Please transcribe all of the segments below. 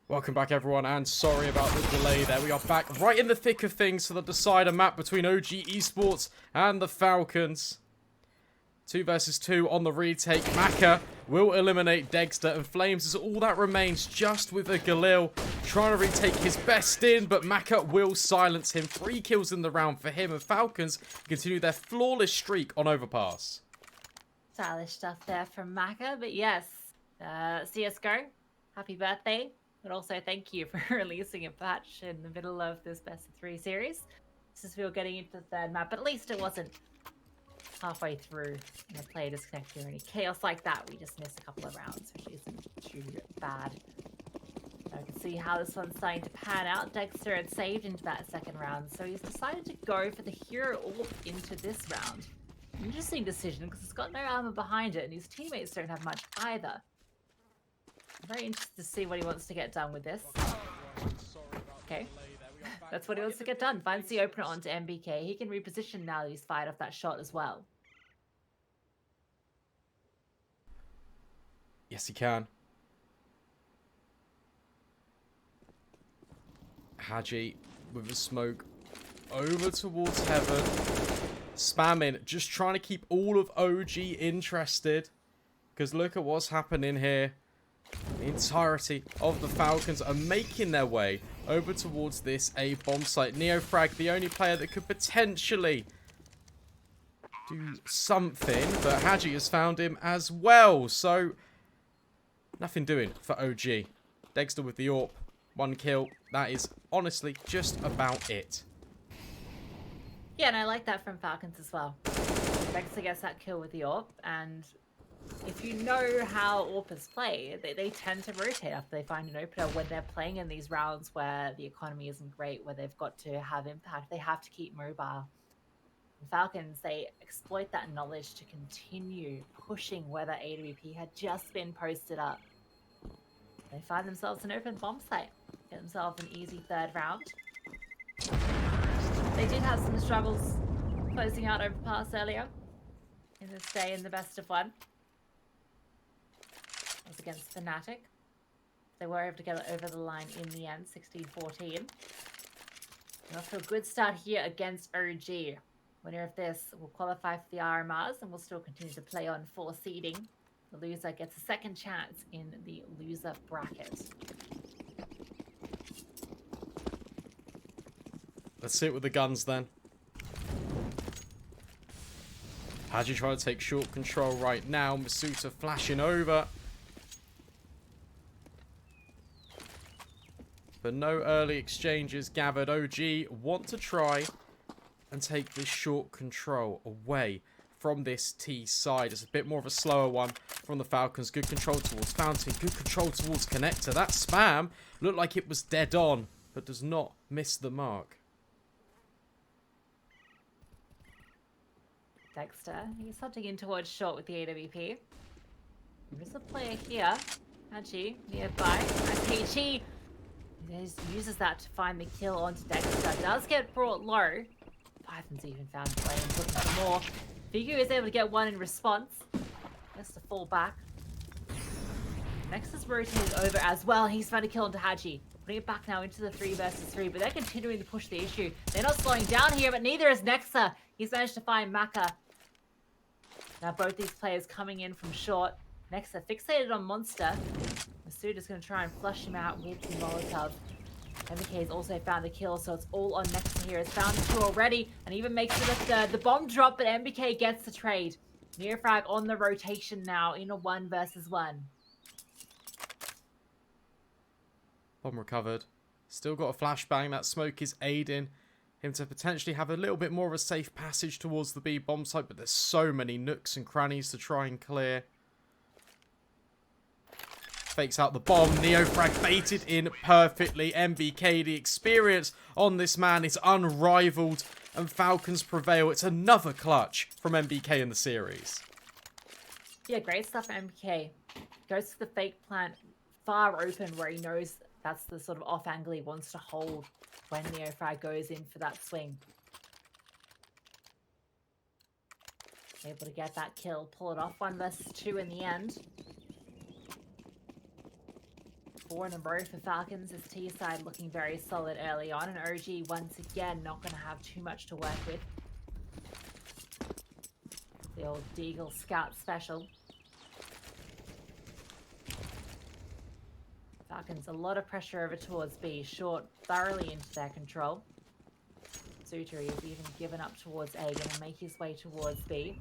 Welcome back, everyone, and sorry about the delay there. We are back right in the thick of things for the decider map between OG Esports and the Falcons. 2 versus 2 on the retake. Maka will eliminate Dexter, and Flames is all that remains, just with a Galil trying to retake his best in, but Maka will silence him. 3 kills in the round for him, and Falcons continue their flawless streak on Overpass. Stylish stuff there from Maka, but yes, CSGO, happy birthday. But also thank you for releasing a patch in the middle of this best of 3 series. Since we were getting into the third map, but at least it wasn't halfway through and the player disconnected or any chaos like that. We just missed a couple of rounds, which isn't too bad. I can see how this one's starting to pan out. Dexter had saved into that second round, so he's decided to go for the hero AWP into this round. Interesting decision, because it's got no armor behind it, and his teammates don't have much either. I'm very interested to see what he wants to get done with this. Okay. That's what he wants to get done. Finds the opener onto MBK. He can reposition now that he's fired off that shot as well. Yes, he can. Haji with a smoke over towards Heaven. Spamming, just trying to keep all of OG interested. Because look at what's happening here. The entirety of the Falcons are making their way over towards this A bomb site. Neofrag, the only player that could potentially do something, but Haji has found him as well. So, nothing doing for OG. Dexter with the AWP. 1 kill. That is honestly just about it. Yeah, and I like that from Falcons as well. Dexter gets that kill with the AWP, and if you know how AWPers play, they tend to rotate after they find an opener when they're playing in these rounds where the economy isn't great, where they've got to have impact. They have to keep mobile. And Falcons, they exploit that knowledge to continue pushing where that AWP had just been posted up. They find themselves an open bomb site. Get themselves an easy third round. They did have some struggles closing out Overpass earlier in this day in the best of 1. Was against Fnatic. They were able to get it over the line in the end, 16-14. Off to a good start here against OG. Winner of this will qualify for the RMRs and will still continue to play on 4 seeding. The loser gets a second chance in the loser bracket. Let's see it with the guns then. Haji trying to take short control right now. Masuta flashing over. But no early exchanges gathered. OG want to try and take this short control away from this T side. It's a bit more of a slower one from the Falcons. Good control towards Fountain. Good control towards Connector. That spam looked like it was dead on, but does not miss the mark. Dexter, he's hunting in towards short with the AWP. There's a player here. Haji, nearby. And Peachy uses that to find the kill onto Dexter. Does get brought low. Python's even found Flames looking for more. Figu is able to get 1 in response. Just to fall back. Next is rotated over as well. He's found a kill onto Haji. Putting it back now into the 3 versus 3, but they're continuing to push the issue. They're not slowing down here, but neither is Nexa. He's managed to find Maka. Now both these players coming in from short. Nexa fixated on Monster. Masuda's going to try and flush him out with the Molotov. MBK has also found a kill, so it's all on Nexa here. It's found 2 already, and even makes it a third. The bomb drop, but MBK gets the trade. Neofrag on the rotation now in a 1 versus 1. Bomb recovered. Still got a flashbang. That smoke is aiding him to potentially have a little bit more of a safe passage towards the B bomb site, but there's so many nooks and crannies to try and clear. Fakes out the bomb. Neofrag baited in perfectly. MBK, the experience on this man is unrivaled, and Falcons prevail. It's another clutch from MBK in the series. Yeah, great stuff for MBK. Goes to the fake plant far open where he knows that's the sort of off angle he wants to hold when Neofrag goes in for that swing. Able to get that kill, pull it off. 1 versus 2 in the end. 4 in a row for Falcons. This T side looking very solid early on, and OG once again not going to have too much to work with. The old Deagle Scout special. Falcons, a lot of pressure over towards B. Short, thoroughly into their control. Zutari is even given up towards A, going to make his way towards B.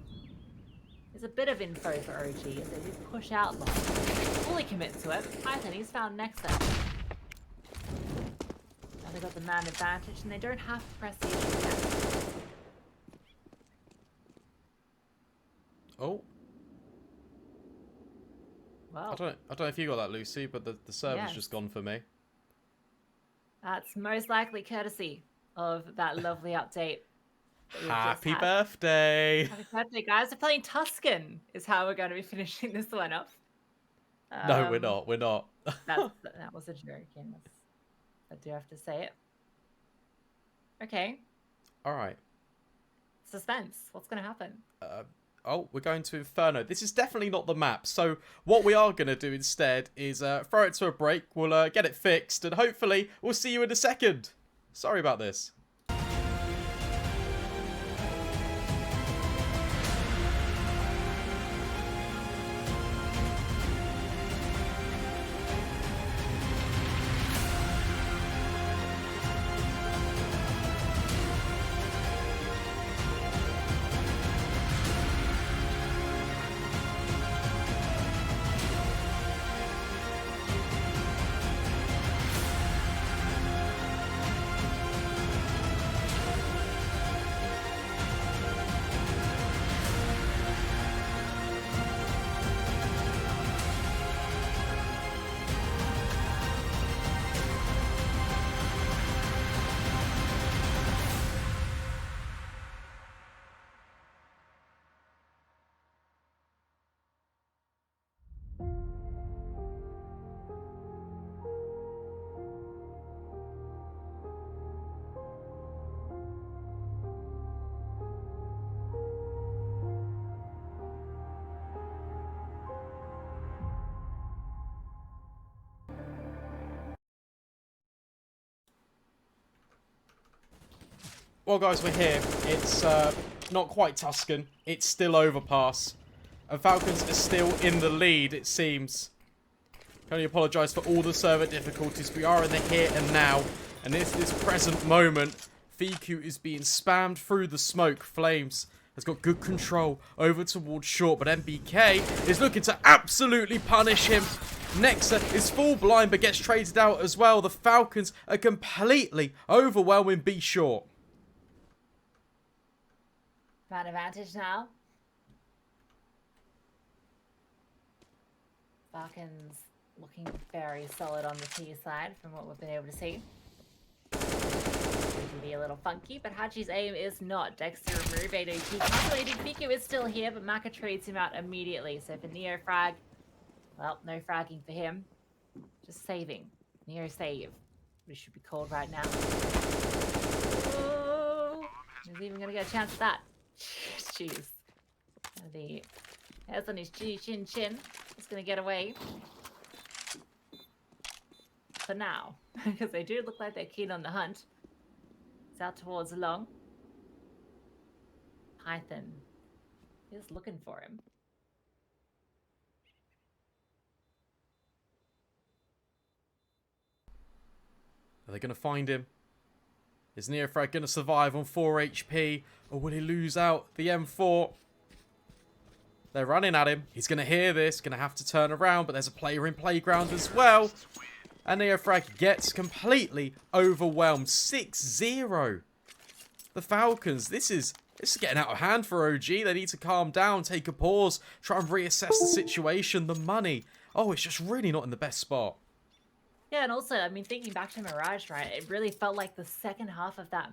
There's a bit of info for OG as they did push out long. Fully commit to it. Python, he's found next up. Now they've got the man advantage and they don't have to press the issue yet. Oh. Well, I don't know if you got that, Lucy, but the server's just gone for me. That's most likely courtesy of that lovely update. Happy birthday! Happy birthday, guys. We're playing Tuscan is how we're going to be finishing this one off. No, we're not. We're not. that was a joke, yes. I do have to say it. Okay. All right. Suspense. What's going to happen? Oh, we're going to Inferno. This is definitely not the map. So what we are going to do instead is throw it to a break. We'll get it fixed, and hopefully we'll see you in a second. Sorry about this. Well, guys, we're here. It's not quite Tuscan. It's still Overpass. And Falcons are still in the lead, it seems. Can only apologise for all the server difficulties. We are in the here and now. And in this present moment, FICU is being spammed through the smoke. Flames has got good control over towards short. But MBK is looking to absolutely punish him. Nexa is full blind but gets traded out as well. The Falcons are completely overwhelming B short. Man advantage now. Falcons looking very solid on the T side from what we've been able to see. It can be a little funky, but Hachi's aim is not. Dexter remove ADP calculating. Fiku is still here, but Maka trades him out immediately. So for Neo frag, well, no fragging for him. Just saving. Neo save. What it should be called right now. Oh, he's even going to get a chance at that. Jeez. The hairs on his chin. He's going to get away. For now. Because they do look like they're keen on the hunt. It's out towards long. Python is looking for him. Are they going to find him? Is Neofrag going to survive on 4 HP? Or will he lose out the M4? They're running at him. He's going to hear this. Going to have to turn around. But there's a player in playground as well. And Neofrag gets completely overwhelmed. 6-0. The Falcons. This is getting out of hand for OG. They need to calm down. Take a pause. Try and reassess the situation. The money. Oh, it's just really not in the best spot. Yeah, and also, I mean, thinking back to Mirage, right, it really felt like the second half of that,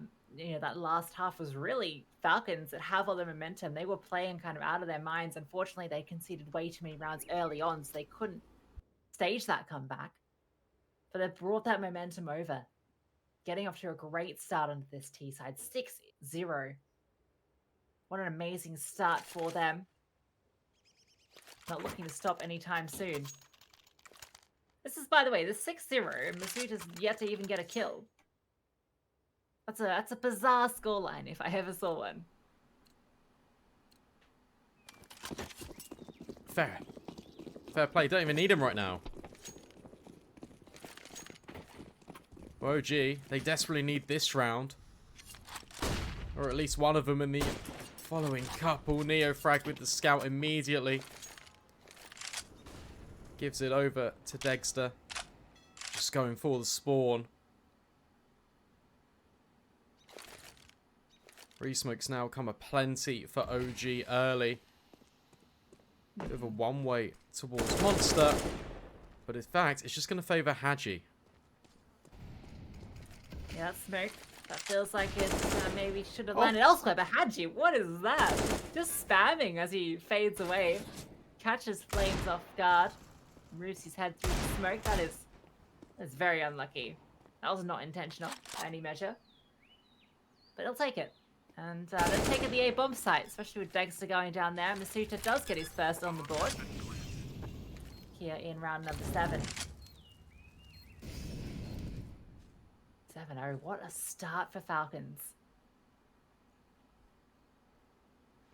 that last half was really Falcons that have all the momentum. They were playing kind of out of their minds. Unfortunately, they conceded way too many rounds early on, so they couldn't stage that comeback. But they brought that momentum over, getting off to a great start on this T side, 6-0. What an amazing start for them. Not looking to stop anytime soon. This is, by the way, the 6-0, and Masuda's yet to even get a kill. That's a bizarre scoreline if I ever saw one. Fair play. Don't even need him right now. OG, they desperately need this round. Or at least one of them in the following couple. Neo frag with the scout immediately. Gives it over to Dexter. Just going for the spawn. Resmokes now come aplenty for OG early. Bit of a one-way towards Monster. But in fact, it's just going to favour Haji. Yeah, smoke. That feels like it maybe should have landed elsewhere, but Haji, what is that? Just spamming as he fades away. Catches Flames off guard. Moves his head through the smoke. That's very unlucky. That was not intentional by any measure. But he'll take it. And they'll take it the A bomb site, especially with Dexter going down there. Masuda does get his first on the board. Here in round number 7. 7-0. What a start for Falcons.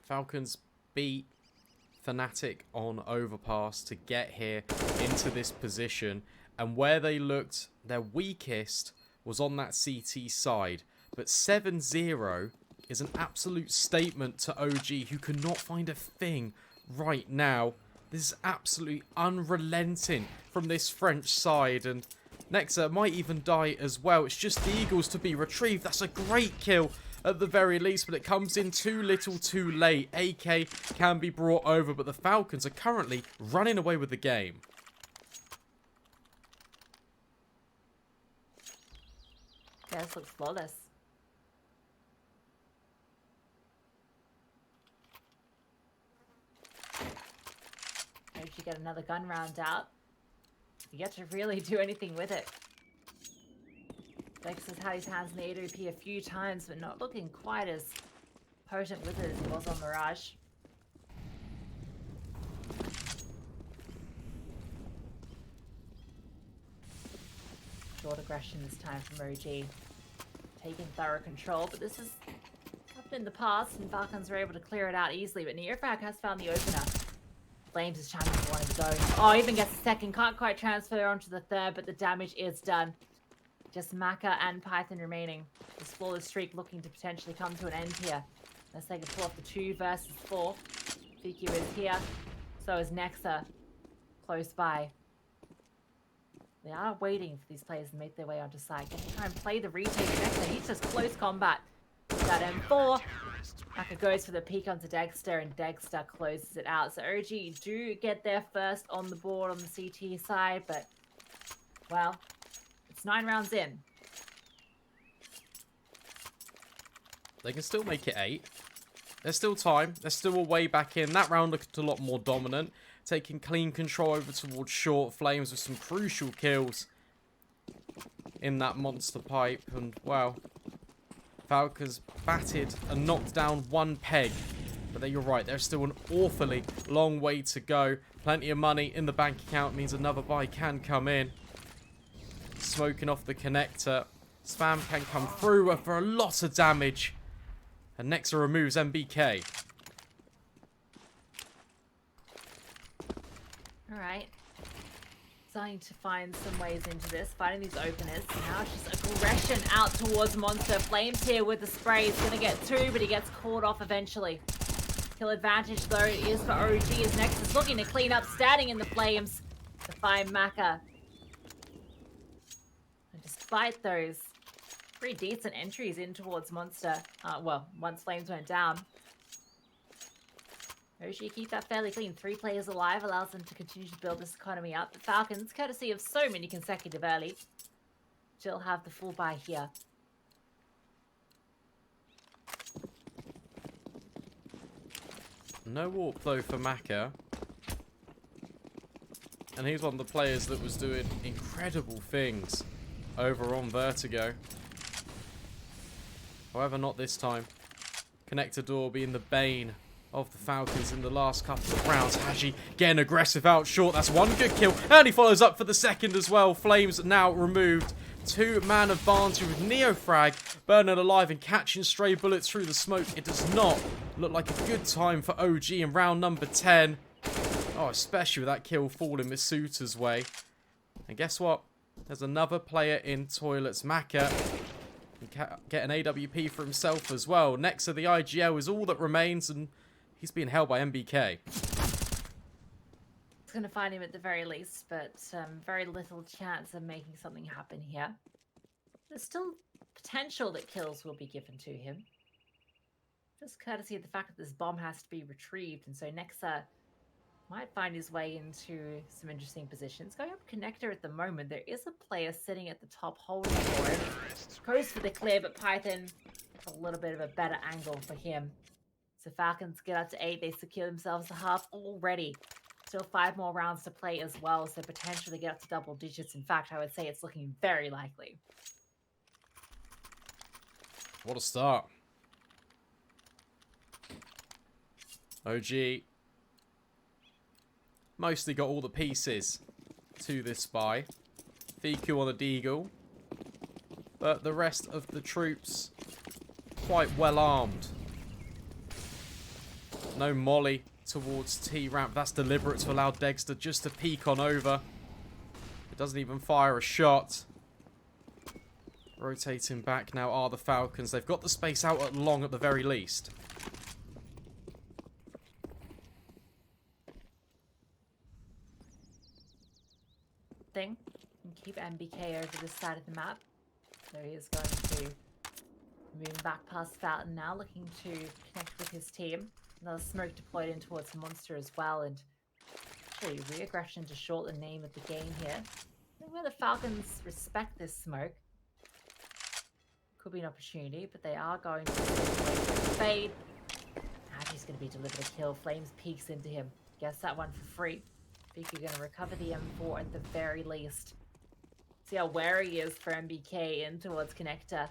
Falcons beat Fnatic on overpass to get here into this position. And where they looked their weakest was on that CT side. But 7-0 is an absolute statement to OG, who cannot find a thing right now. This is absolutely unrelenting from this French side, and Nexa might even die as well. It's just the Eagles to be retrieved. That's a great kill at the very least, but it comes in too little too late. AK can be brought over, but the Falcons are currently running away with the game. Yeah, this looks flawless. Maybe you get another gun round out. You get to really do anything with it. Dex has had his hands in the AWP a few times, but not looking quite as potent with it as he was on Mirage. Short aggression this time from OG. Taking thorough control, but this has happened in the past, and Falcons were able to clear it out easily, but Neofrag has found the opener. Flames is trying to want to go. Oh, even gets a second. Can't quite transfer onto the third, but the damage is done. Just Maka and Python remaining. This flawless streak looking to potentially come to an end here. Unless they can pull off the 2 versus 4. Fiki is here. So is Nexa close by. They are waiting for these players to make their way onto site. Going to try and play the retake. Nexa, he's just close combat with that M4. Maka goes for the peek onto Dexter, and Dexter closes it out. So OG do get their first on the board on the CT side, but, well, it's 9 rounds in. They can still make it 8. There's still time. There's still a way back in. That round looked a lot more dominant. Taking clean control over towards short. Flames with some crucial kills in that monster pipe. And, wow, Falcons batted and knocked down 1 peg. But then you're right, there's still an awfully long way to go. Plenty of money in the bank account means another buy can come in. Smoking off the connector. Spam can come through for a lot of damage. And Nexa removes MBK. Alright. Starting to find some ways into this. Fighting these openers. Now it's just aggression out towards Monster. Flames here with the spray. He's going to get 2, but he gets caught off eventually. Kill advantage, though, it is for OG. As Nexus looking to clean up, standing in the flames to find Maka. And despite those pretty decent entries in towards Monster, well, once Flames went down, OG keep that fairly clean. 3 players alive allows them to continue to build this economy up. The Falcons, courtesy of so many consecutive early, still have the full buy here. No warp, though, for Maka. And he's one of the players that was doing incredible things over on Vertigo. However, not this time. Connector door being the bane of the Falcons in the last couple of rounds. Haji getting aggressive out short. That's one good kill. And he follows up for the second as well. Flames now removed. 2-man advantage with Neofrag burning alive and catching stray bullets through the smoke. It does not look like a good time for OG in round number 10. Oh, especially with that kill falling Misuta's way. And guess what? There's another player in toilets. Maka can get an AWP for himself as well. Next to the IGL is all that remains, and he's being held by MBK. It's going to find him at the very least, but very little chance of making something happen here. There's still potential that kills will be given to him. Just courtesy of the fact that this bomb has to be retrieved, and so Nexa might find his way into some interesting positions. Going up connector at the moment, there is a player sitting at the top holding for it. Goes for the clear, but Python, a little bit of a better angle for him. So Falcons get up to 8. They secure themselves a half already. Still 5 more rounds to play as well, so potentially get up to double digits. In fact, I would say it's looking very likely. What a start. OG mostly got all the pieces to this spy. FALCON on the Deagle. But the rest of the troops quite well armed. No molly towards T-ramp. That's deliberate to allow Dexter just to peek on over. It doesn't even fire a shot. Rotating back now are the Falcons. They've got the space out at long at the very least. Thing and keep MBK over this side of the map. So he is going to move back past Fountain now, looking to connect with his team. Another smoke deployed in towards the monster as well, and actually re-aggression to short the name of the game here. I think where the Falcons respect this smoke. Could be an opportunity, but they are going to fade. Haji's going to be delivered a kill. Flames peeks into him. Guess that one for free. Think you're going to recover the M4 at the very least. See how wary he is for MBK in towards connector.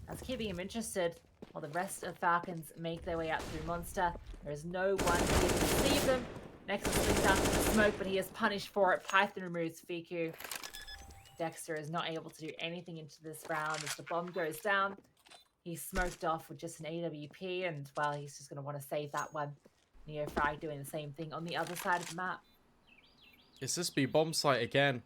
That's keeping him interested while the rest of Falcons make their way out through monster. There is no one here to deceive them. Nexus slinks out to the smoke, but he is punished for it. Python removes Fiku. Dexter is not able to do anything into this round as the bomb goes down. He's smoked off with just an AWP, and well, he's just going to want to save that one. Neofrag doing the same thing on the other side of the map. It's this B bomb site again.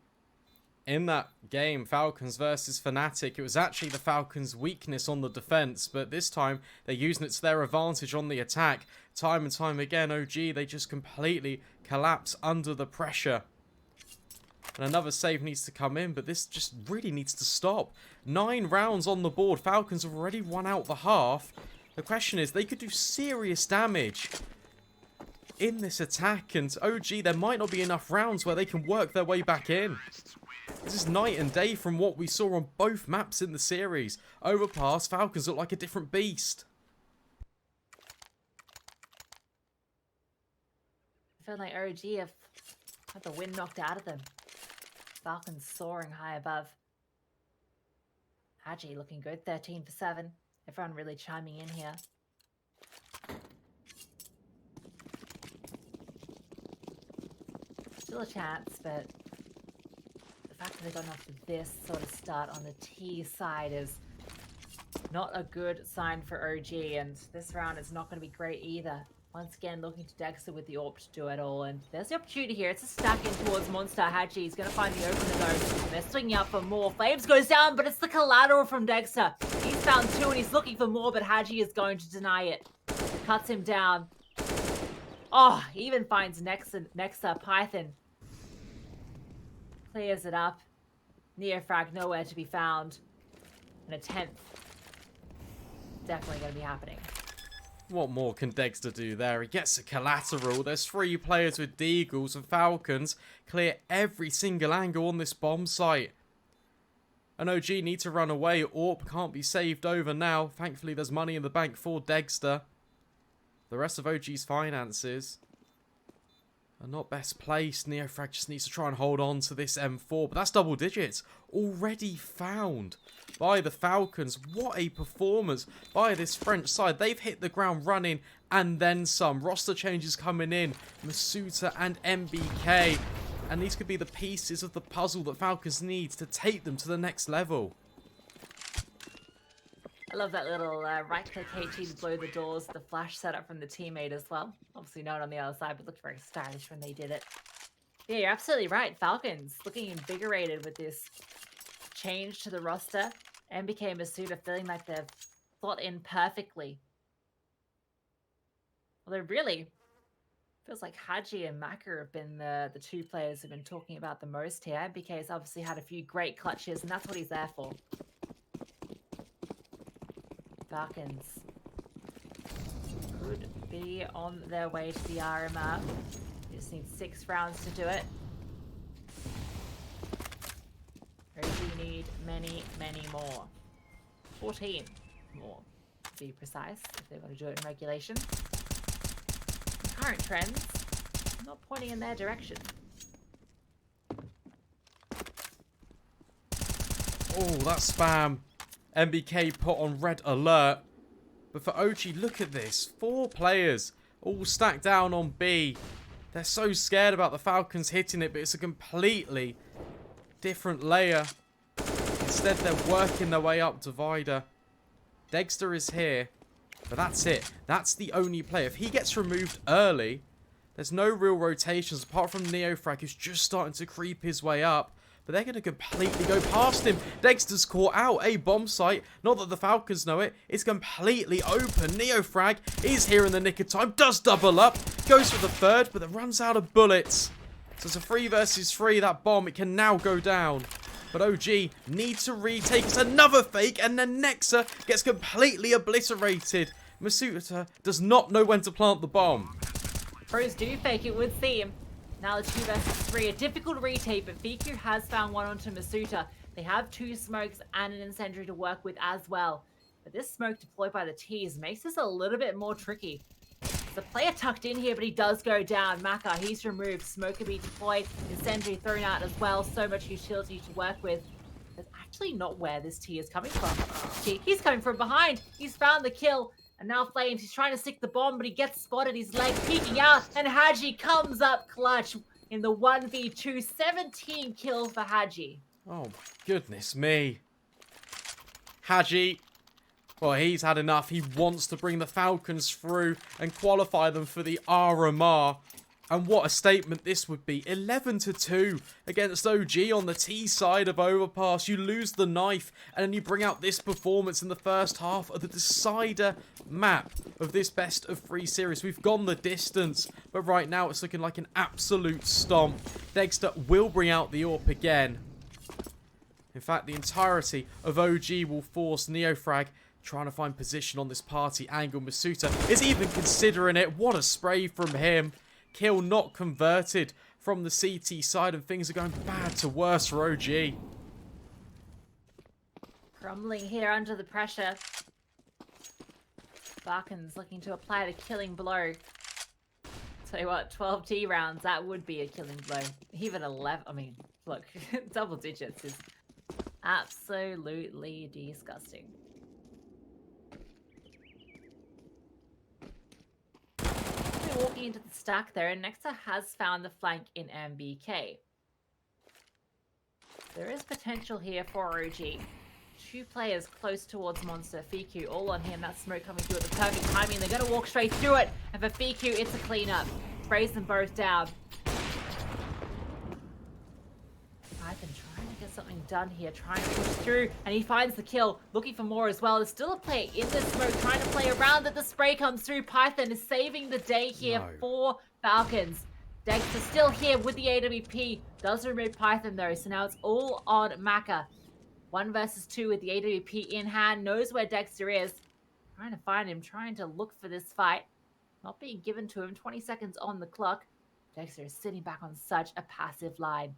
In that game, Falcons versus Fnatic, it was actually the Falcons' weakness on the defense, but this time they're using it to their advantage on the attack. Time and time again, OG, they just completely collapse under the pressure. And another save needs to come in, but this just really needs to stop. 9 rounds on the board. Falcons have already won out the half. The question is, they could do serious damage in this attack, and OG, there might not be enough rounds where they can work their way back in. This is night and day from what we saw on both maps in the series. Overpass, Falcons look like a different beast. I feel like OG have had the wind knocked out of them. Falcons soaring high above. Haji looking good, 13 for 7. Everyone really chiming in here. Still a chance, but the fact that they've gotten off to this sort of start on the T side is not a good sign for OG, and this round is not going to be great either. Once again, looking to Dexter with the AWP to do it all, and there's the opportunity here. It's a stack in towards Monster. Haji is going to find the opener though. They're swinging up for more. Flames goes down, but it's the collateral from Dexter. He's found 2 and he's looking for more, but Haji is going to deny it. Cuts him down. Oh, he even finds Nexa Python. Clears it up. Neofrag nowhere to be found. And a 10th. Definitely going to be happening. What more can Dexter do there? He gets a collateral. There's 3 players with Deagles and Falcons. Clear every single angle on this bomb site. And OG need to run away. AWP can't be saved over now. Thankfully, there's money in the bank for Dexter. The rest of OG's finances are not best placed. Neofrag just needs to try and hold on to this M4. But that's double digits already found by the Falcons. What a performance by this French side. They've hit the ground running and then some. Roster changes coming in. Masuta and MBK. And these could be the pieces of the puzzle that Falcons need to take them to the next level. I love that little right-click HE to blow the doors, the flash setup from the teammate as well. Obviously not on the other side, but looked very stylish when they did it. Yeah, you're absolutely right. Falcons looking invigorated with this change to the roster. MBK and Masuda feeling like they've slot in perfectly. Although really, feels like Haji and Maka have been the two players who've been talking about the most here. MBK has obviously had a few great clutches, and that's what he's there for. Falcons could be on their way to the RMR. You just need 6 rounds to do it. OG need many, many more. 14 more, to be precise, if they want to do it in regulation. The current trends not pointing in their direction. Oh, that spam. MBK put on red alert. But for OG, look at this. 4 players all stacked down on B. They're so scared about the Falcons hitting it, but it's a completely different layer. Instead, they're working their way up Divider. Dexter is here, but that's it. That's the only player. If he gets removed early, there's no real rotations apart from Neofrag, who's just starting to creep his way up. But they're going to completely go past him. Dexter's caught out a bomb site. Not that the Falcons know it. It's completely open. Neofrag is here in the nick of time. Does double up. Goes for the third, but then runs out of bullets. So it's a 3 versus 3. That bomb, it can now go down. But OG needs to retake. It's another fake. And then Nexa gets completely obliterated. Masuta does not know when to plant the bomb. Pros do fake, it would seem. Now the 2 versus 3, a difficult retake, but FICU has found one onto Masuta. They have 2 smokes and an incendiary to work with as well. But this smoke deployed by the T's makes this a little bit more tricky. The player tucked in here, but he does go down. Maka, he's removed. Smoke can be deployed. Incendiary thrown out as well. So much utility to work with. That's actually not where this T is coming from. He's coming from behind. He's found the kill. And now Flames, he's trying to stick the bomb, but he gets spotted. His leg peeking out, and Haji comes up clutch in the 1v2. 17 kills for Haji. Oh, goodness me. Haji, well, he's had enough. He wants to bring the Falcons through and qualify them for the RMR. And what a statement this would be. 11-2 against OG on the T side of Overpass. You lose the knife and then you bring out this performance in the first half of the decider map of this best of 3 series. We've gone the distance, but right now it's looking like an absolute stomp. Dexter will bring out the AWP again. In fact, the entirety of OG will force Neofrag trying to find position on this party angle. Masuta is even considering it. What a spray from him. Kill not converted from the CT side, and things are going bad to worse for OG. Crumbling here under the pressure. Falcons looking to apply the killing blow. Tell you what, 12 T rounds, that would be a killing blow. Even 11, I mean, look, double digits is absolutely disgusting. Walking into the stack there, and Nexa has found the flank in MBK. There is potential here for OG. 2 players close towards Monster. FICU all on him. That smoke coming through at the perfect timing. They're going to walk straight through it. And for FICU, it's a cleanup. Sprays them both down. Python trying to get something done here. Trying to push through. And he finds the kill. Looking for more as well. There's still a player in the smoke trying to play around it. The spray comes through. Python is saving the day here for Falcons. Dexter still here with the AWP. Does remove Python though. So now it's all on Maka. 1 versus 2 with the AWP in hand. Knows where Dexter is. Trying to find him. Trying to look for this fight. Not being given to him. 20 seconds on the clock. Dexter is sitting back on such a passive line.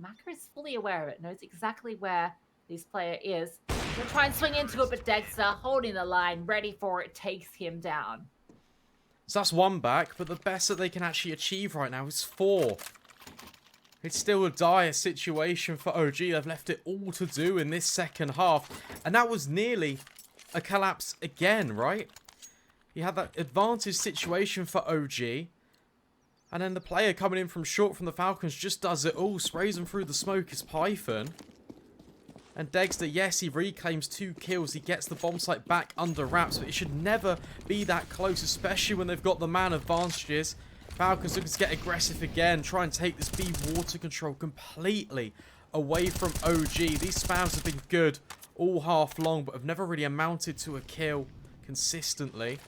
Maka is fully aware of it, knows exactly where this player is. He'll try and swing into it, but Dexter, holding the line, ready for it, takes him down. So that's 1 back, but the best that they can actually achieve right now is 4. It's still a dire situation for OG. They've left it all to do in this second half. And that was nearly a collapse again, right? You had that advantage situation for OG. And then the player coming in from short from the Falcons just does it all. Sprays them through the smoke as Python. And Dexter, yes, he reclaims 2 kills. He gets the bomb site back under wraps. But it should never be that close, especially when they've got the man advantages. Falcons looking to get aggressive again. Try and take this B water control completely away from OG. These spams have been good all half long, but have never really amounted to a kill consistently.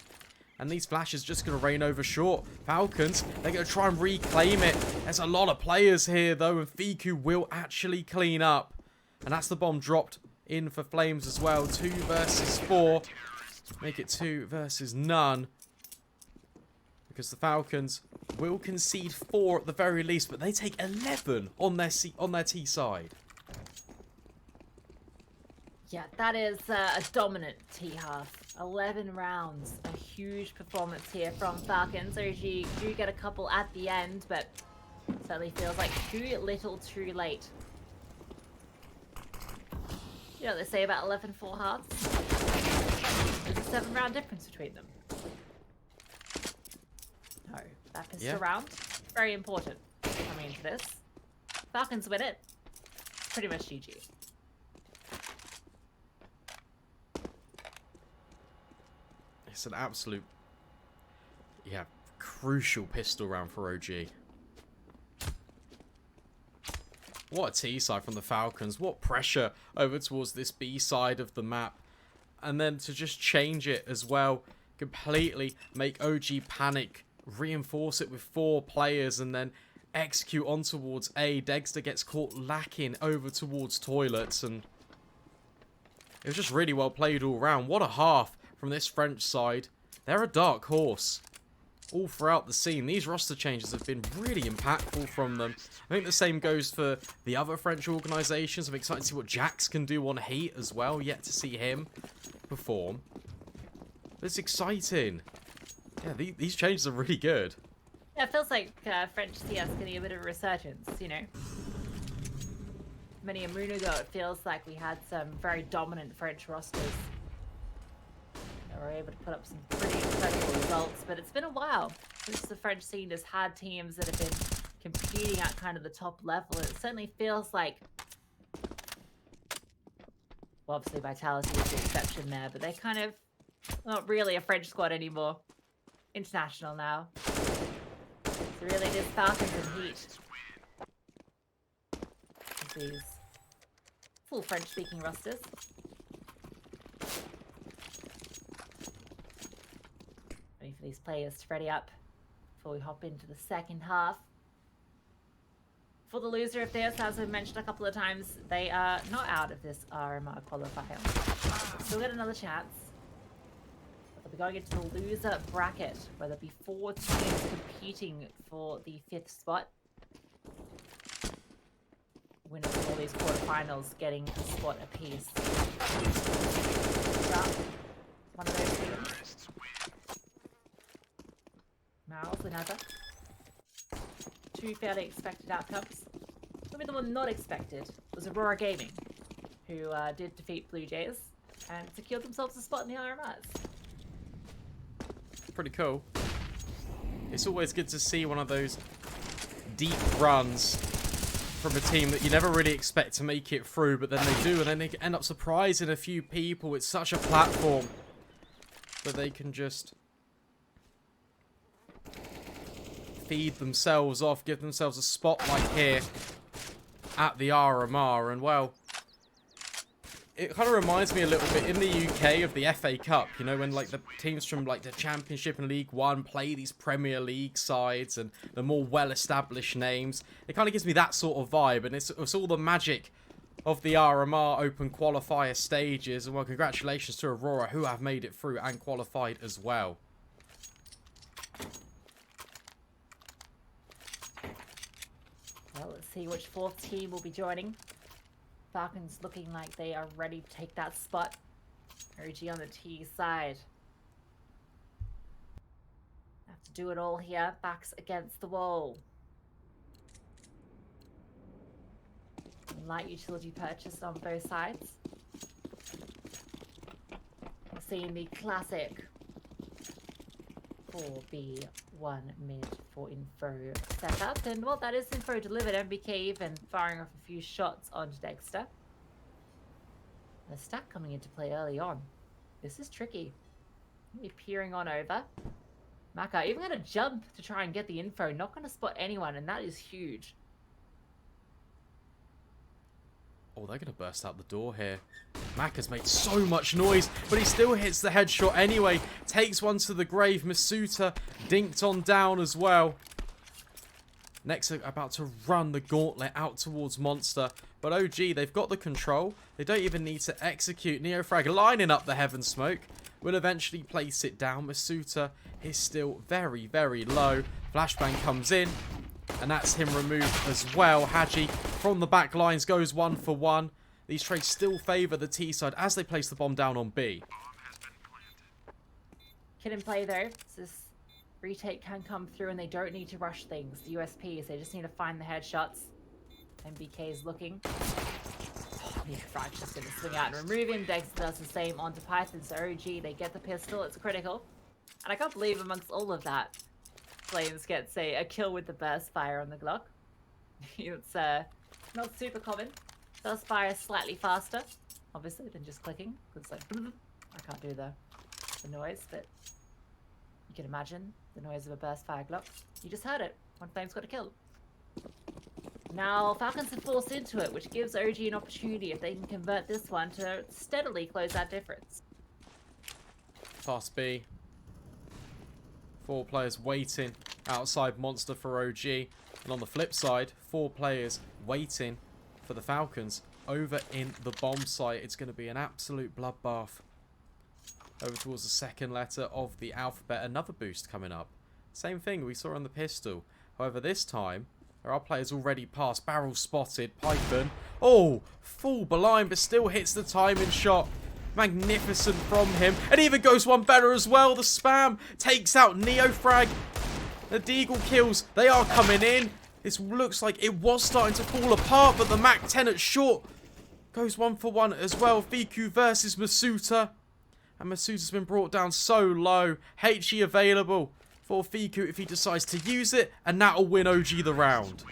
And these flashes just going to rain over short. Falcons, they're going to try and reclaim it. There's a lot of players here, though, and Fiku will actually clean up. And that's the bomb dropped in for Flames as well. 2 versus 4. Make it 2 versus none. Because the Falcons will concede 4 at the very least, but they take 11 on their T side. Yeah, that is a dominant T half. 11 rounds. A huge performance here from Falcons. OG do get a couple at the end, but certainly feels like too little too late. You know what they say about 11 full halves? There's a 7-round difference between them. No, that pistol round, very important coming into this. Falcons win it. Pretty much GG. It's an absolute, crucial pistol round for OG. What a T side from the Falcons. What pressure over towards this B side of the map. And then to just change it as well. Completely make OG panic. Reinforce it with 4 players and then execute on towards A. Dexter gets caught lacking over towards toilets. And it was just really well played all round. What a half from this French side. They're a dark horse all throughout the scene. These roster changes have been really impactful from them. I think the same goes for the other French organisations. I'm excited to see what Jax can do on Heat as well. Yet to see him perform. But it's exciting. Yeah, these changes are really good. Yeah, it feels like French CS getting a bit of a resurgence, you know. Many a moon ago, it feels like we had some very dominant French rosters. They were able to put up some pretty incredible results, but it's been a while since the French scene has had teams that have been competing at kind of the top level. It certainly feels like, well, obviously Vitality is the exception there, but they're kind of not really a French squad anymore. International now. So really it is Falcons and Heat. These full French-speaking rosters. Waiting for these players to ready up before we hop into the second half. For the loser of this, as I mentioned a couple of times, they are not out of this RMR qualifier. Still get another chance. But we're going into the loser bracket, where there'll be 4 teams competing for the 5th spot. Winners of all these quarterfinals getting a spot apiece. One of those teams. Mouse, another. 2 fairly expected outcomes. Maybe the one not expected was Aurora Gaming, who did defeat Blue Jays and secured themselves a spot in the RMRs. Pretty cool. It's always good to see one of those deep runs from a team that you never really expect to make it through, but then they do, and then they end up surprising a few people. It's such a platform that they can just feed themselves off, give themselves a spotlight here at the RMR. And well, it kind of reminds me a little bit in the UK of the FA Cup, you know, when like the teams from like the Championship and League One play these Premier League sides and the more well-established names. It kind of gives me that sort of vibe, and it's all the magic of the RMR Open Qualifier stages. And well, congratulations to Aurora, who have made it through and qualified as well. Well, let's see which 4th team will be joining. Falcons looking like they are ready to take that spot. OG on the T side. to do it all here. Backs against the wall. Light utility purchase on both sides. We're seeing the classic 4B1 mid for info setup. And well, that is info delivered. MBK even firing off a few shots onto Dexter. The stack coming into play early on. This is tricky. Maybe peering on over. Maka even going to jump to try and get the info. Not going to spot anyone, and that is huge. Oh, they're going to burst out the door here. Mac has made so much noise, but he still hits the headshot anyway. Takes one to the grave. Masuta dinked on down as well. Next, about to run the gauntlet out towards Monster. But OG, they've got the control. They don't even need to execute. Neofrag lining up the heaven smoke. Will eventually place it down. Masuta is still very, very low. Flashbang comes in. And that's him removed as well. Hadji from the back lines goes 1 for 1. These trades still favour the T side as they place the bomb down on B. Kid in play though. This retake can come through and they don't need to rush things. The USPs, they just need to find the headshots. MBK is looking. Oh, yeah, Frag's just going to swing out and remove him. Dexter does the same onto Python. So OG, they get the pistol. It's critical. And I can't believe amongst all of that, Flames gets a kill with the burst fire on the Glock. It's not super common. Does fire slightly faster, obviously, than just clicking. It's like, I can't do the noise, but you can imagine the noise of a burst fire Glock. You just heard it. One Flame's got a kill. Now, Falcons are forced into it, which gives OG an opportunity if they can convert this one to steadily close that difference. Fast B. 4 players waiting outside Monster for OG. And on the flip side, 4 players waiting for the Falcons over in the bomb site. It's going to be an absolute bloodbath. Over towards the second letter of the alphabet. Another boost coming up. Same thing we saw on the pistol. However, this time, there are players already past. Barrel spotted. Python. Oh, full blind, but still hits the timing shot. Magnificent from him. And even goes one better as well. The spam takes out Neofrag. The Deagle kills. They are coming in. This looks like it was starting to fall apart, but the Mac 10 at short goes 1 for 1 as well. Fiku versus Masuta. And Masuta's been brought down so low. HE available for Fiku if he decides to use it. And that'll win OG the round.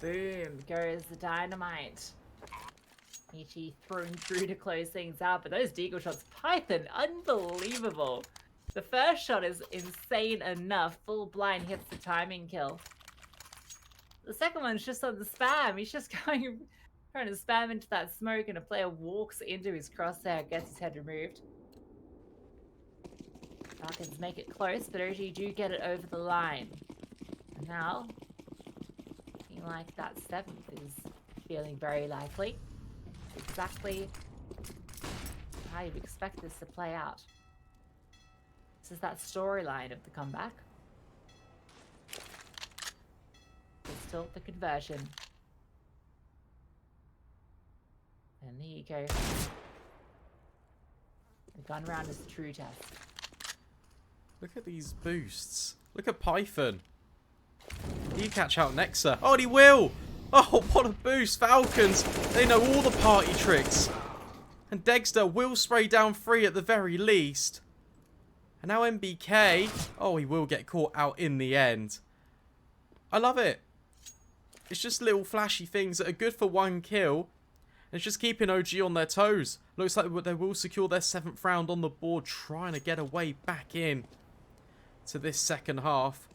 Boom goes the dynamite. Ichi thrown through to close things out, but those Deagle shots, Python, unbelievable. The first shot is insane enough. Full blind hits the timing kill. The second one's just on the spam. He's just trying to spam into that smoke, and a player walks into his crosshair, gets his head removed. Falcons make it close, but OG do get it over the line. And now, looking like that 7th is feeling very likely. Exactly how you'd expect this to play out. This is that storyline of the comeback. It's still the conversion. And there you go. The gun round is the true test. Look at these boosts. Look at Python. He catch out Nexa. Oh, and he will! Oh, what a boost. Falcons, they know all the party tricks. And Dexter will spray down 3 at the very least. And now MBK. Oh, he will get caught out in the end. I love it. It's just little flashy things that are good for 1 kill. And it's just keeping OG on their toes. Looks like they will secure their 7th round on the board, trying to get a way back in to this second half.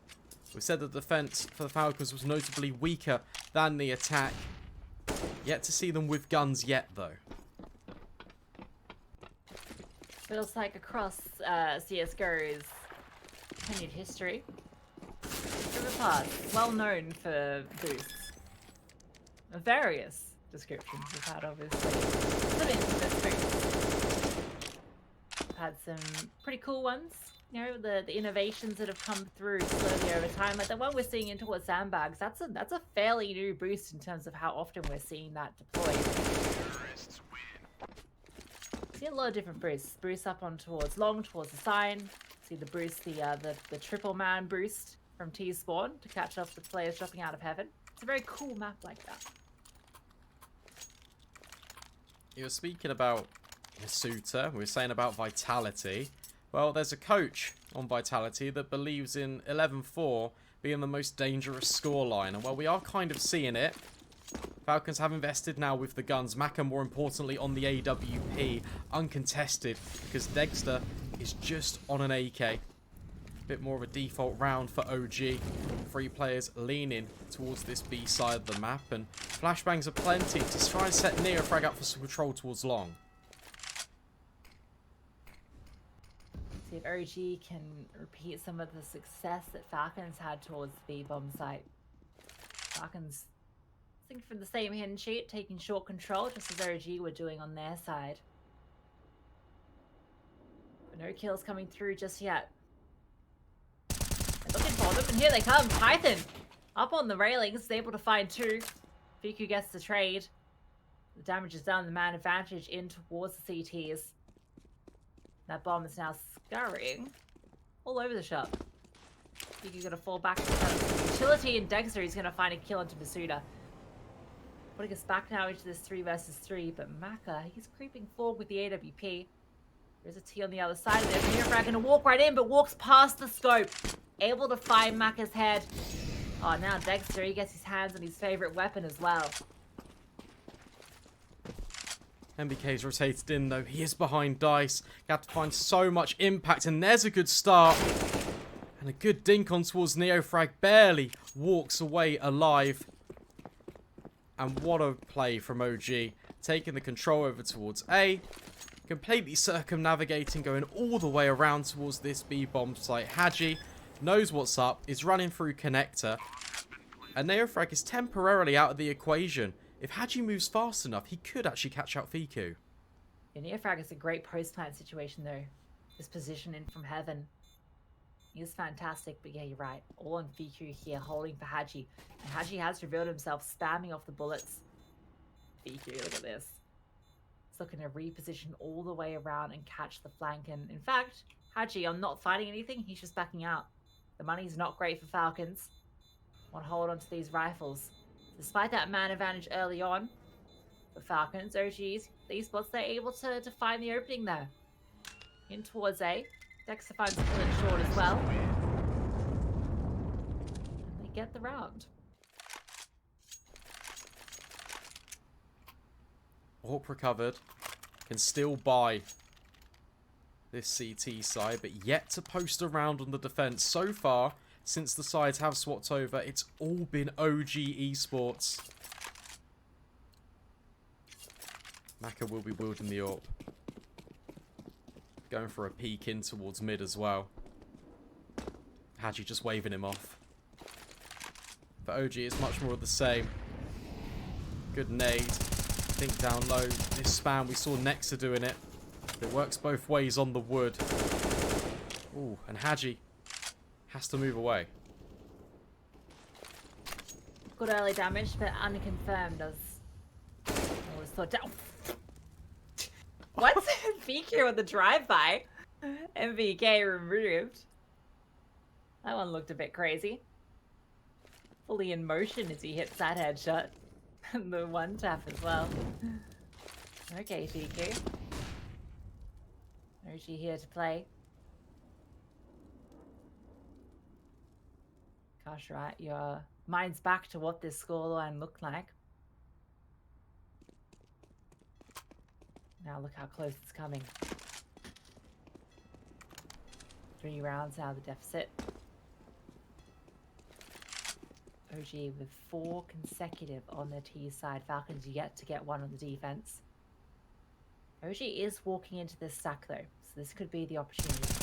We said the defense for the Falcons was notably weaker than the attack. Yet to see them with guns yet, though. Feels like across CSGO's continued history, Riverpass, well known for boosts. Of various descriptions we've had, obviously. Some infamous boosts. We've had some pretty cool ones. You know, the innovations that have come through slowly over time. Like the one we're seeing in towards sandbags, that's a fairly new boost in terms of how often we're seeing that deployed. See a lot of different boosts. Boost up on towards long, towards the sign. See the boost, the triple man boost from T-Spawn to catch up with players dropping out of heaven. It's a very cool map like that. You were speaking about Masuta. We were saying about Vitality. Well, there's a coach on Vitality that believes in 11-4 being the most dangerous scoreline. And well, we are kind of seeing it. Falcons have invested now with the guns. Maka, more importantly, on the AWP. Uncontested, because Dexter is just on an AK. Bit more of a default round for OG. 3 players leaning towards this B side of the map. And flashbangs are plenty to try and set Neofrag up for some control towards long. See if OG can repeat some of the success that Falcons had towards the B-bomb site. Falcons, I think, from the same hidden sheet, taking short control, just as OG were doing on their side. But no kills coming through just yet. They're looking for them, and here they come. Python up on the railings, able to find 2. Fiku gets the trade. The damage is done, the man advantage in towards the CTs. That bomb is now scurrying all over the shop. Fiku's gonna fall back to the utility, and Dexter is gonna find a kill onto Masuda. Putting us back now into this 3 versus 3, but Maka, he's creeping forward with the AWP. There's a T on the other side of this. Neofrag gonna walk right in, but walks past the scope. Able to find Maka's head. Oh, now Dexter, he gets his hands on his favorite weapon as well. MBK's rotated in though. He is behind Dice. Got to find so much impact, and there's a good start. And a good dink on towards Neofrag. Barely walks away alive. And what a play from OG. Taking the control over towards A. Completely circumnavigating, going all the way around towards this B-bomb site. Hadji knows what's up, is running through connector. And Neofrag is temporarily out of the equation. If Hadji moves fast enough, he could actually catch out Fiku. Yeah, Neofrag is a great post-plant situation though. This position in from heaven. He is fantastic, but yeah, you're right. All on Fiku here, holding for Hadji. And Hadji has revealed himself, spamming off the bullets. Fiku, look at this. He's looking to reposition all the way around and catch the flank. And in fact, Hadji, I'm not fighting anything, he's just backing out. The money's not great for Falcons. Want to hold on to these rifles. Despite that man advantage early on, for Falcons, OGs, these spots, they're able to find the opening there. In towards A. Dexter finds a kill in short as well. And they get the round. Hawk recovered. Can still buy this CT side, but yet to post around on the defense. So far, since the sides have swapped over, it's all been OG Esports. Maka will be wielding the AWP. Going for a peek in towards mid as well. Hadji just waving him off. For OG, it's much more of the same. Good nade. Think down low. This spam, we saw Nexa doing it. It works both ways on the wood. Ooh, and Hadji has to move away. Good early damage, but unconfirmed as I was thought down. What? Fiku with the drive-by. MVK removed. That one looked a bit crazy. Fully in motion as he hits that headshot. And the one tap as well. Okay, Fiku. OG here to play. Gosh, right, your mind's back to what this scoreline looked like. Now look how close it's coming. 3 rounds out of the deficit. OG with 4 consecutive on the T side. Falcons yet to get one on the defense. OG is walking into this stack though, so this could be the opportunity.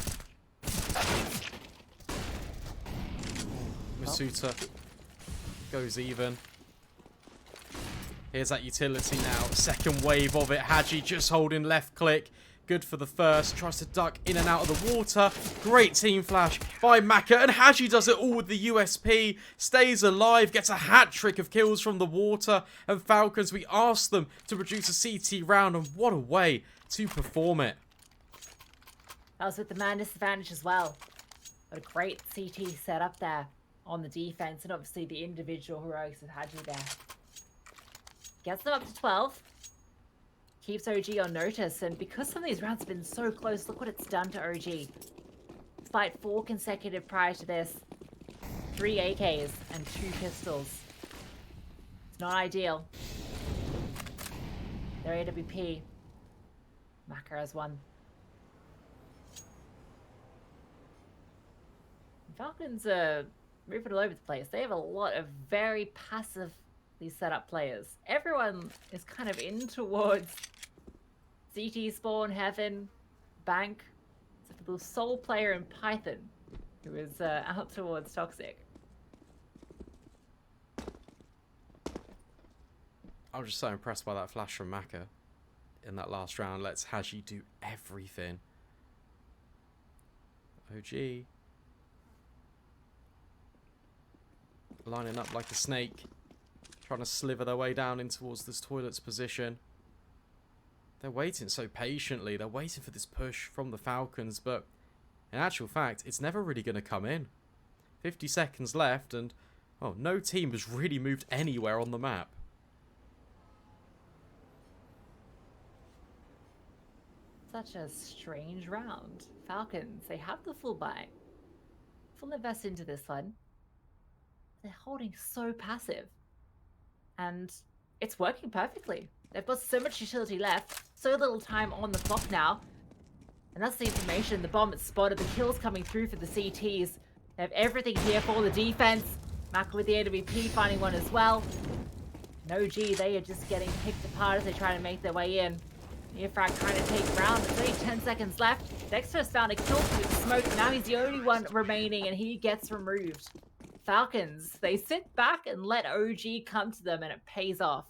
Masuta goes even. Here's that utility now. Second wave of it. Hadji just holding left click. Good for the first. Tries to duck in and out of the water. Great team flash by Maka. And Hadji does it all with the USP. Stays alive. Gets a hat trick of kills from the water. And Falcons, we asked them to produce a CT round. And what a way to perform it. That was with the man disadvantage as well. What a great CT setup there on the defense, and obviously the individual heroics of Hadji there. Gets them up to 12. Keeps OG on notice, and because some of these rounds have been so close, look what it's done to OG. Despite 4 consecutive prior to this, 3 AKs and 2 pistols. It's not ideal. Their AWP. Maka has 1. Falcons are moving all over the place. They have a lot of very passively set up players. Everyone is kind of in towards CT spawn, heaven, bank. Except for the sole player in Python, who is out towards toxic. I'm just so impressed by that flash from Maka in that last round. Lets Haji do everything. OG lining up like a snake, trying to sliver their way down in towards this toilet's position. They're waiting so patiently. They're waiting for this push from the Falcons, but in actual fact, it's never really going to come in. 50 seconds left, and oh, no team has really moved anywhere on the map. Such a strange round. Falcons, they have the full buy. Full invest into this one. They're holding so passive. And it's working perfectly. They've got so much utility left, so little time on the clock now. And that's the information. The bomb is spotted, the kills coming through for the CTs. They have everything here for the defense. Maka with the AWP finding one as well. No G, they are just getting picked apart as they try to make their way in. Nearfrag trying to take ground. There's only 10 seconds left. Dexter has found a kill with smoke. Now he's the only one remaining and he gets removed. Falcons, they sit back and let OG come to them, and it pays off.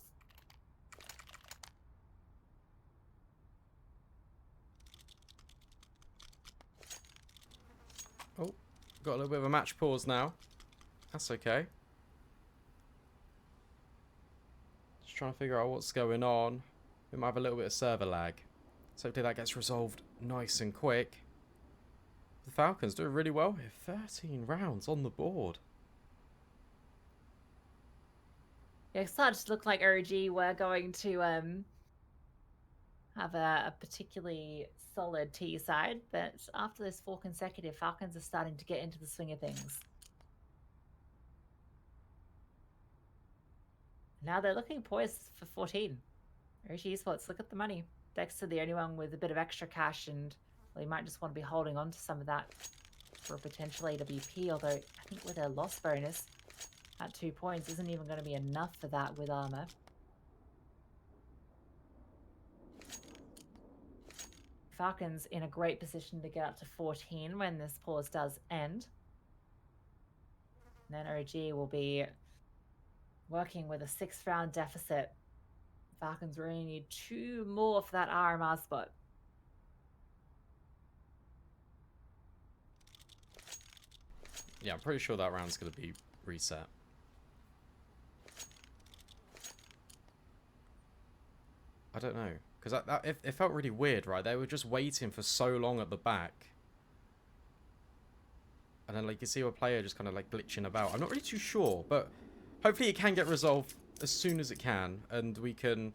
Oh, got a little bit of a match pause now. That's okay. Just trying to figure out what's going on. We might have a little bit of server lag. So hopefully that gets resolved nice and quick. The Falcons doing really well here. 13 rounds on the board. Yeah, it started to look like OG were going to have a particularly solid T side, but after those 4 consecutive, Falcons are starting to get into the swing of things. Now they're looking poised for 14. OG Esports, look at the money. Dexter, the only one with a bit of extra cash, and well, he might just want to be holding on to some of that for a potential AWP, although I think with their loss bonus at 2 points isn't even going to be enough for that with armor. Falcons in a great position to get up to 14 when this pause does end. And then OG will be working with a 6th round deficit. Falcons really need 2 more for that RMR spot. Yeah, I'm pretty sure that round's going to be reset. I don't know. Because it felt really weird, right? They were just waiting for so long at the back. And then, like, you see a player just kind of, like, glitching about. I'm not really too sure, but hopefully it can get resolved as soon as it can. And we can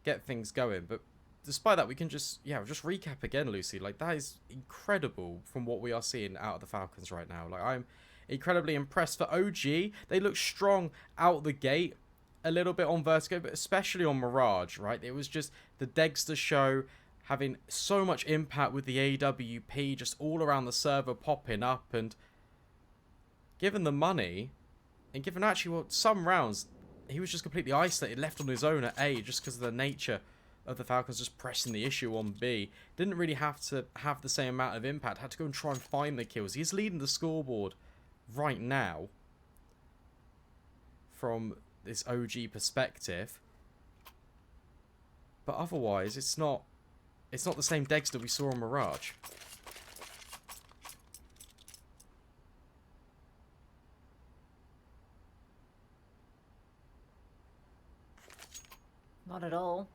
get things going. But despite that, we can just, yeah, just recap again, Lucy. Like, that is incredible from what we are seeing out of the Falcons right now. Like, I'm incredibly impressed. For OG, they look strong out the gate. A little bit on Vertigo, but especially on Mirage, right? It was just the Dexter show having so much impact with the AWP just all around the server popping up, and given the money, and given actually, well, some rounds, he was just completely isolated, left on his own at A, just because of the nature of the Falcons just pressing the issue on B. Didn't really have to have the same amount of impact, had to go and try and find the kills. He's leading the scoreboard right now from this OG perspective, but otherwise it's not the same Dexter we saw on Mirage. Not at all.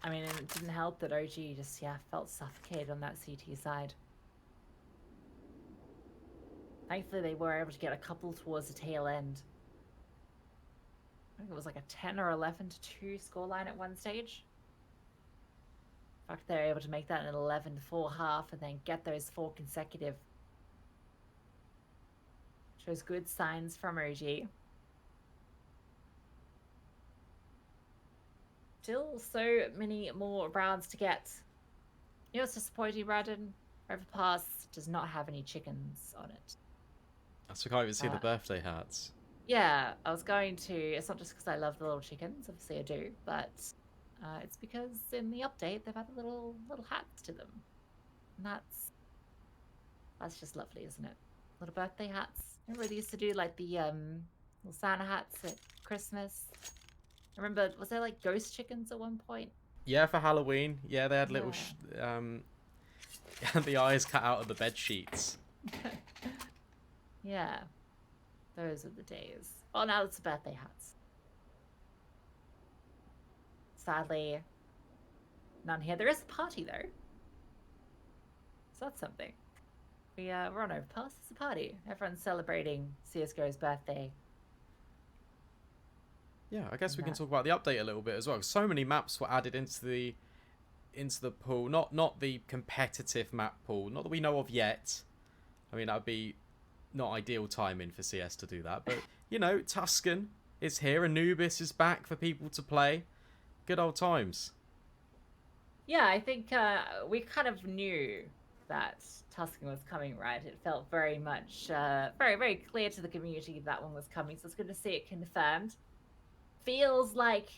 I mean, it didn't help that OG just, yeah, felt suffocated on that CT side. Thankfully, they were able to get a couple towards the tail end. I think it was like a 10 or 11 to 2 scoreline at one stage. In fact, they were able to make that an 11-4 half and then get those 4 consecutive. Shows good signs from OG. Still so many more rounds to get. You know what's disappointing, Brandon? Overpass does not have any chickens on it. So we can't even see the birthday hats. Yeah, I was going to. It's not just because I love the little chickens. Obviously, I do, but it's because in the update they've added little hats to them, and that's just lovely, isn't it? Little birthday hats. Remember they used to do like the little Santa hats at Christmas. I remember, was there like ghost chickens at one point? Yeah, for Halloween. Yeah, they had little the eyes cut out of the bed sheets. Yeah, those are the days. Oh, now it's the birthday hats. Sadly, none here. There is a party though, so that's something. We're on Overpass. It's a party. Everyone's celebrating CS:GO's birthday. Yeah, I guess we can talk about the update a little bit as well. So many maps were added into the pool. Not the competitive map pool. Not that we know of yet. I mean, that'd be not ideal timing for CS to do that. But, you know, Tuscan is here. Anubis is back for people to play. Good old times. Yeah, I think we kind of knew that Tuscan was coming, right? It felt very much, very, very clear to the community that one was coming. So it's good to see it confirmed. Feels like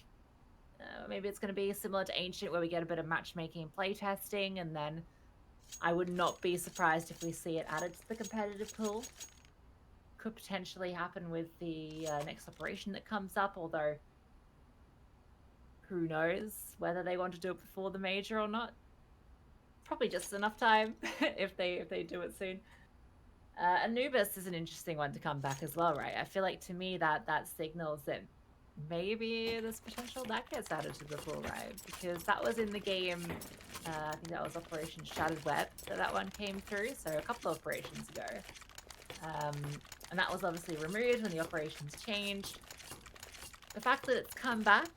maybe it's going to be similar to Ancient, where we get a bit of matchmaking and playtesting, and then I would not be surprised if we see it added to the competitive pool. Could potentially happen with the next operation that comes up, although who knows whether they want to do it before the major or not. Probably just enough time if they do it soon. Anubis is an interesting one to come back as well, right? I feel like to me that signals that maybe there's potential that gets added to the pool, right? Because that was in the game, I think that was Operation Shattered Web that one came through, so a couple of operations ago. And that was obviously removed when the operations changed. The fact that it's come back,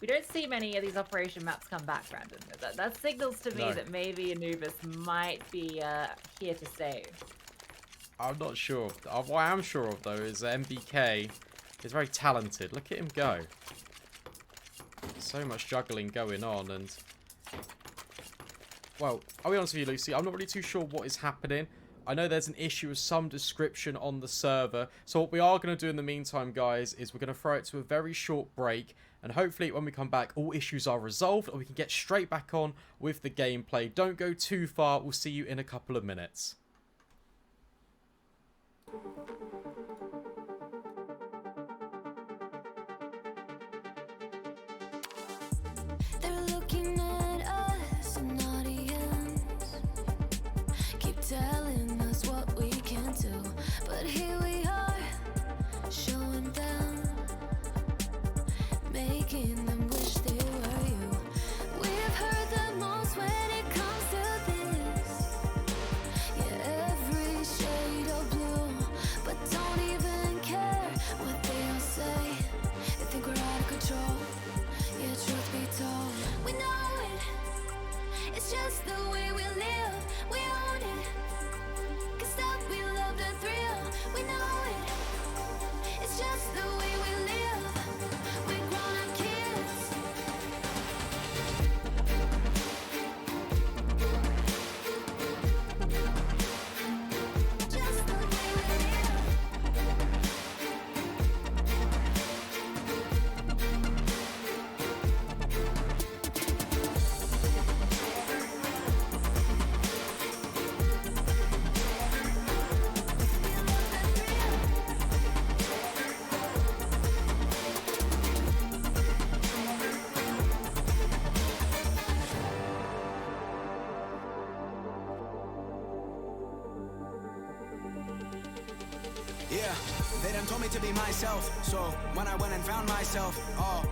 we don't see many of these operation maps come back, Brandon. That signals to me that maybe Anubis might be here to stay. I'm not sure. What I am sure of, though, is MBK is very talented. Look at him go. So much juggling going on, and well, I'll be honest with you, Lucy, I'm not really too sure what is happening. I know there's an issue of some description on the server, so what we are going to do in the meantime, guys, is we're going to throw it to a very short break, and hopefully when we come back all issues are resolved and we can get straight back on with the gameplay. Don't go too far. We'll see you in a couple of minutes. They're looking at us, an audience, keep telling us what we can do, but here we are, showing them, making them wish they were you. We've heard the most when it comes to this, yeah, every shade of blue, but don't even care what they all say. They think we're out of control. Yeah, truth be told, we know it. It's just the way we live. We own it. Can't stop, we love the thrill. We know it. It's just the way we live. We're grown-up kids. Just the way we live. Yeah, They done told me to be myself, so when I went and found myself,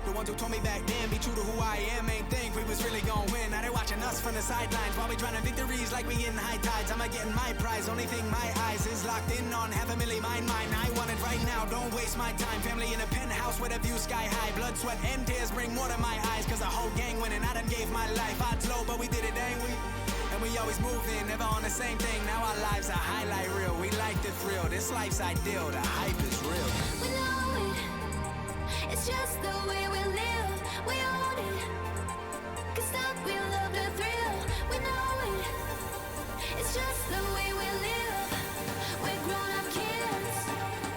the ones who told me back then, be true to who I am, ain't think we was really gonna win. Now they watching us from the sidelines while we trying to victories like we in high tides. I'ma getting my prize, only thing my eyes is locked in on, have a milli mine. I want it right now, don't waste my time. Family in a penthouse with a view sky high. Blood, sweat, and tears bring more to my eyes, cause the whole gang winning. I done gave my life, odds low, but we did it, ain't we? And we always moved in, never on the same thing. Now our lives are highlight reel. We like the thrill, this life's ideal, the hype is real. We know it, it's just the way we live. We own it, cause that we love the thrill. We know it, it's just the way we live. We're grown-up kids. It's just the way we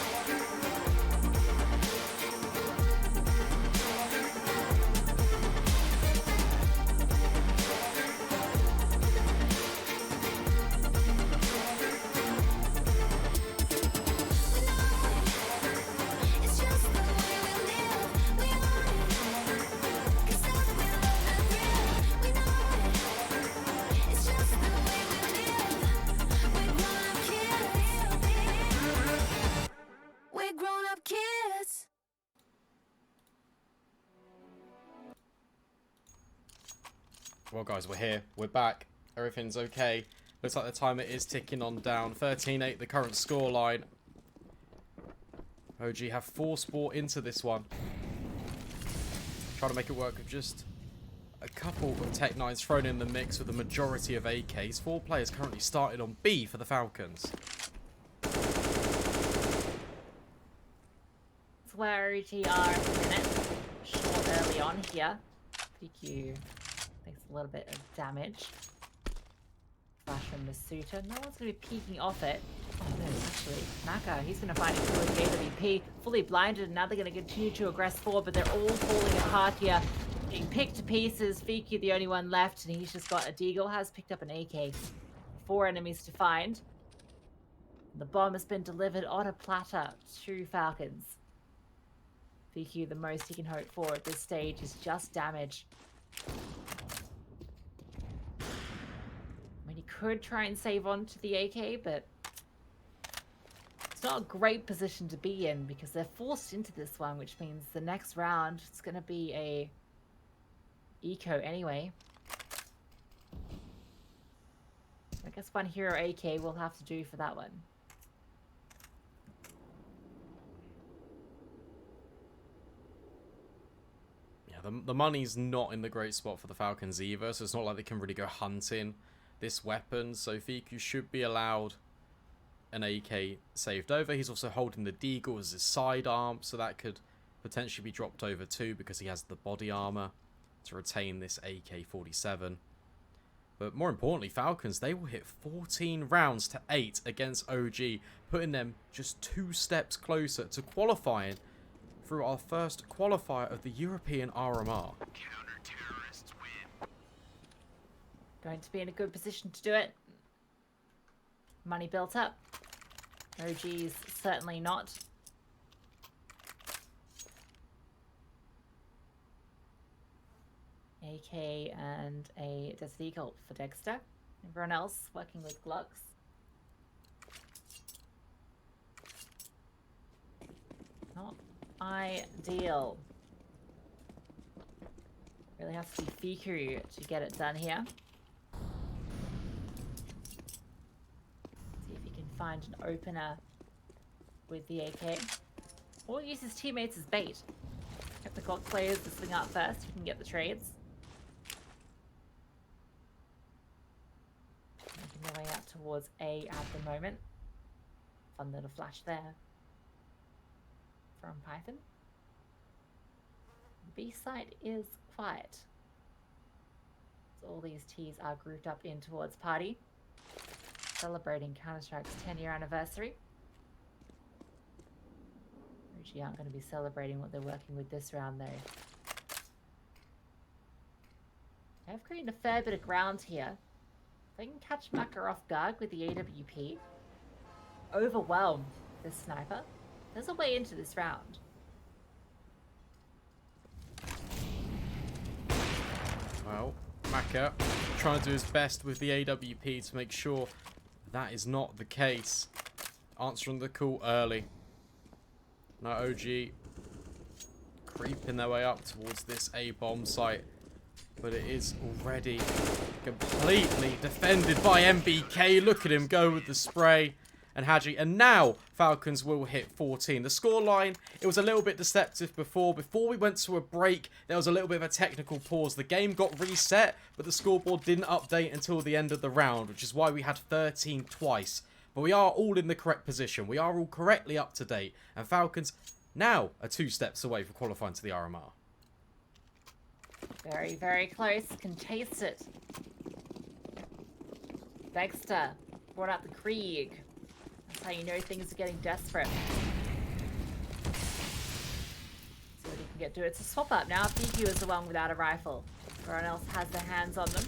live. We own it, cause that we love the thrill. We know it, it's just the way we live. We're grown-up kids. We're grown-up kids. Well, guys, we're here. We're back. Everything's okay. Looks like the timer is ticking on down. 13-8, the current scoreline. OG have force bought into this one. Trying to make it work with just a couple of Tech 9s thrown in the mix with the majority of AKs. 4 players currently started on B for the Falcons. It's where OG are at the minute. Short early on here. PQ takes a little bit of damage. Flash from Masuta. No one's going to be peeking off it. Oh no, actually, Maka, he's going to find it through the AWP. Fully blinded, and now they're going to continue to aggress forward, but they're all falling apart here. Being picked to pieces. Fiku the only one left, and he's just got a Deagle. Has picked up an AK. 4 enemies to find. The bomb has been delivered on a platter to Falcons. Fiku, the most he can hope for at this stage is just damage. I mean, he could try and save on to the AK, but it's not a great position to be in because they're forced into this one, which means the next round it's going to be a eco anyway. I guess one hero AK will have to do for that one. The money's not in the great spot for the Falcons either, so it's not like they can really go hunting this weapon. So Fiku should be allowed an AK saved over. He's also holding the Deagle as his sidearm, so that could potentially be dropped over too because he has the body armor to retain this AK-47. But more importantly, Falcons, they will hit 14 rounds to 8 against OG, putting them just 2 steps closer to qualifying through our first qualifier of the European RMR. Counter-terrorists win. Going to be in a good position to do it. Money built up. OG's certainly not. AK and a Desert Eagle for Dexter. Everyone else working with Glocks. Not ideal. Really has to be Fiku to get it done here. See if he can find an opener with the AK. Or use his teammates as bait. Get the Glock players to swing out first. We can get the trades. Making their way out towards A at the moment. Fun little flash there from Python. The B side is quiet. So all these T's are grouped up in towards party. Celebrating Counter-Strike's 10-year anniversary. Actually aren't going to be celebrating what they're working with this round though. They've created a fair bit of ground here. If they can catch Maka off guard with the AWP, overwhelm this sniper, there's a way into this round. Well, Maka trying to do his best with the AWP to make sure that is not the case. answering the call early. Now OG creeping their way up towards this A-bomb site. But it is already completely defended by MBK. Look at him go with the spray. And Hadji. And now Falcons will hit 14. The scoreline, it was a little bit deceptive before. Before we went to a break, there was a little bit of a technical pause. The game got reset, but the scoreboard didn't update until the end of the round, which is why we had 13 twice. But we are all in the correct position. We are all correctly up to date. And Falcons now are 2 steps away from qualifying to the RMR. Very, very close. Can taste it. Dexter brought out the Krieg. That's how you know things are getting desperate. See what he can get to. It's a swap up now. PQ is the one without a rifle. Everyone else has their hands on them.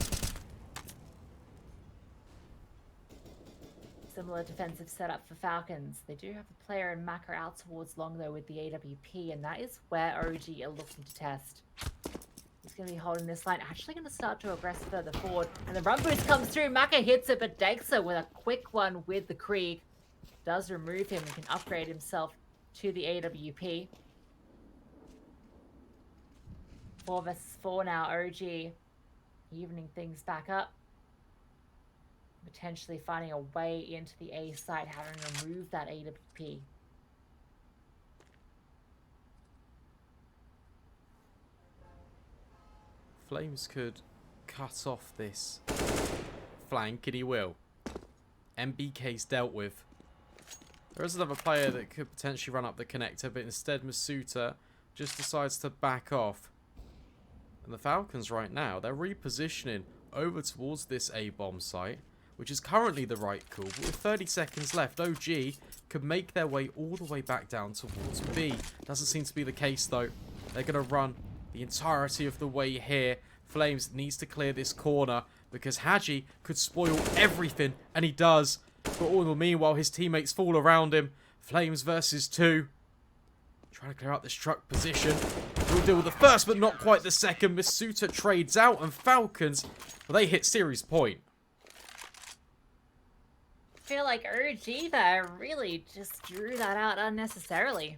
Similar defensive setup for Falcons. They do have a player in Maka out towards long though with the AWP, and that is where OG are looking to test. He's going to be holding this line. Actually going to start to aggress further forward. And the run boost comes through. Maka hits it, but Dexter with a quick one with the Krieg does remove him and can upgrade himself to the AWP. 4 versus 4 now. OG evening things back up. Potentially finding a way into the A site, having removed that AWP. Flames could cut off this flank, and he will. MBK's dealt with. There is another player that could potentially run up the connector, but instead Masuta just decides to back off. And the Falcons right now, they're repositioning over towards this A-bomb site, which is currently the right call. But with 30 seconds left, OG could make their way all the way back down towards B. Doesn't seem to be the case, though. They're going to run the entirety of the way here. Flames needs to clear this corner because Hadji could spoil everything, and he does. But all the meanwhile, his teammates fall around him. Flames versus 2. Trying to clear out this truck position. We'll deal with the first, but not quite the second. Masuta trades out, and Falcons, well, they hit series point. I feel like OG there really just drew that out unnecessarily.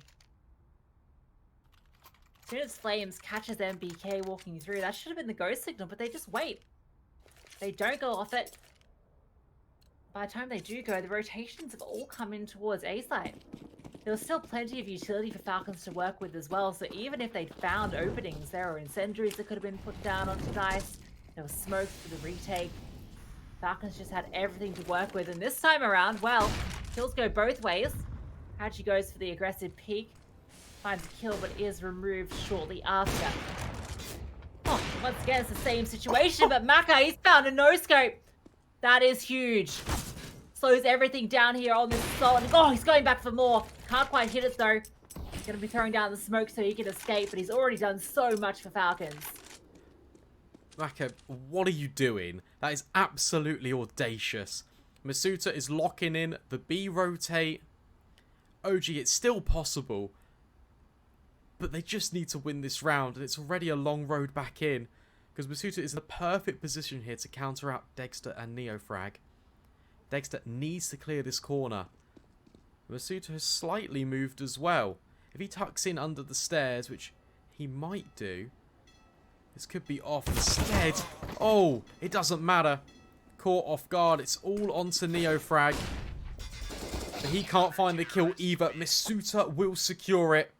As soon as Flames catches MBK walking through, that should have been the go signal, but they just wait. They don't go off it. By the time they do go, the rotations have all come in towards A site. There was still plenty of utility for Falcons to work with as well, so even if they'd found openings, there were incendiaries that could have been put down onto Dice. There was smoke for the retake. Falcons just had everything to work with, and this time around, well, kills go both ways. Hachi goes for the aggressive peek, finds a kill, but is removed shortly after. Oh, once again, it's the same situation, but Maka, he's found a no-scope. That is huge. Slows everything down here on this assault. Oh, he's going back for more. Can't quite hit it, though. He's going to be throwing down the smoke so he can escape, but he's already done so much for Falcons. Maka, what are you doing? That is absolutely audacious. Masuta is locking in the B rotate. OG, it's still possible. But they just need to win this round, and it's already a long road back in. Because Masuta is in the perfect position here to counter out Dexter and Neofrag. Dexter needs to clear this corner. Masuta has slightly moved as well. If he tucks in under the stairs, which he might do, this could be off instead. Oh, it doesn't matter. Caught off guard. It's all onto Neofrag. But he can't find the kill either. Masuta will secure it.